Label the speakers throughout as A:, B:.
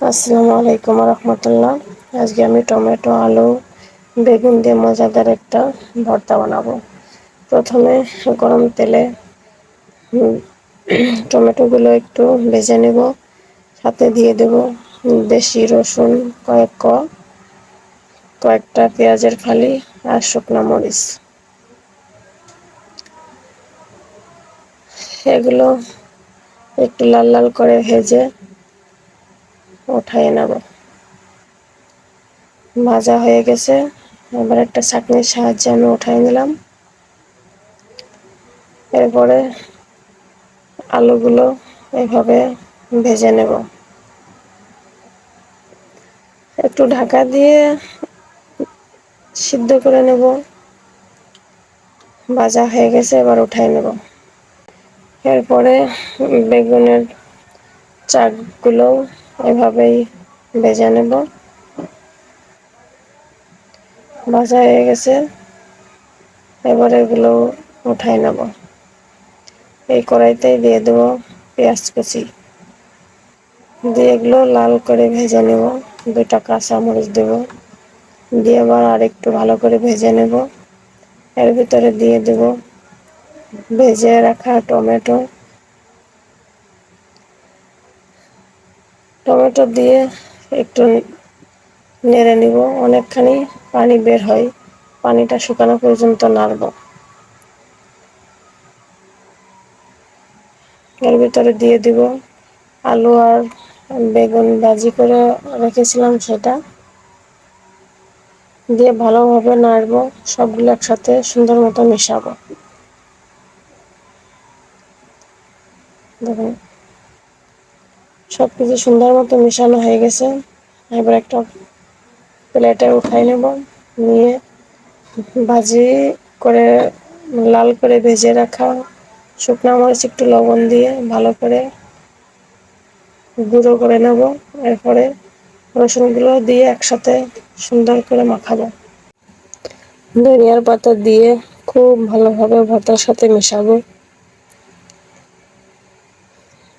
A: আসসালামু আলাইকুম রহমতুল্লাহ। আজকে আমি টমেটো, আলু, বেগুন দিয়ে মজাদার একটা ভর্তা বানাবো। প্রথমে গরম তেলে টমেটোগুলো একটু ভেজে নেব, সাথে দিয়ে দেব দেশি রসুন কয়েকটা পেঁয়াজের ফালি আর শুকনো মরিচ। এগুলো একটু লাল লাল করে ভেজে উঠায় নেব। ভাজা হয়ে গেছে, এবার একটা ছাঁকনির সাহায্যে আমি উঠাই নিলাম। এরপরে আলুগুলো এভাবে ভেজে নেব, একটু ঢাকা দিয়ে সিদ্ধ করে নেব। ভাজা হয়ে গেছে, এবার উঠাই নেব। এরপরে বেগুনের চাকগুলো এভাবেই ভেজে নেব। ভাজা হয়ে গেছে, এবার এগুলো উঠাই নেব। এই কড়াইতেই দিয়ে দেব পেঁয়াজ কুচি, দিয়ে এগুলো লাল করে ভেজে নেব। 2টা কাঁচামরিচ দেব, দিয়ে আবার আরেকটু ভালো করে ভেজে নেব। এর ভিতরে দিয়ে দেব ভেজে রাখা টমেটো দিয়ে একটু নেড়ে নিব। অনেকখানি পানি বের হয়, পানিটা শুকানো পর্যন্ত নাড়ব। এর ভিতরে দিয়ে দিব আলু আর বেগুন ভাজি করে রেখেছিলাম, সেটা দিয়ে ভালোভাবে নাড়ব। সবগুলো একসাথে সুন্দর মতো মেশাবো। দেখুন, সবকিছু সুন্দর মতো মেশানো হয়ে গেছে। এবার একটা প্লেটে উঠাই নেব, নিয়ে ভাজি করে লাল করে ভেজে রাখা শুকনো মরিচ একটু লবণ দিয়ে ভালো করে গুঁড়ো করে নেব। এরপরে রসুনগুলো দিয়ে একসাথে সুন্দর করে মাখাবো। ধনিয়ার পাতা দিয়ে খুব ভালোভাবে ভর্তার সাথে মেশাবো।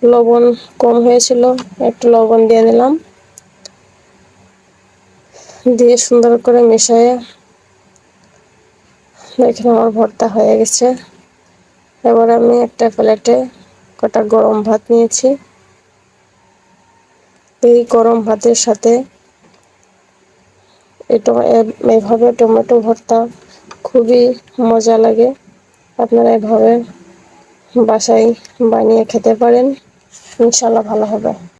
A: লবণ কম হয়েছিল, একটু লবণ দিয়ে নিলাম, দিয়ে সুন্দর করে মিশিয়ে দেখুন আমার ভর্তা হয়ে গেছে। এবার আমি একটা প্লেটে কটা গরম ভাত নিয়েছি। এই গরম ভাতের সাথে এইভাবে টমেটো ভর্তা খুবই মজা লাগে। আপনারা এভাবে বাসায় বানিয়ে খেতে পারেন, ইনশাল্লাহ ভালো হবে।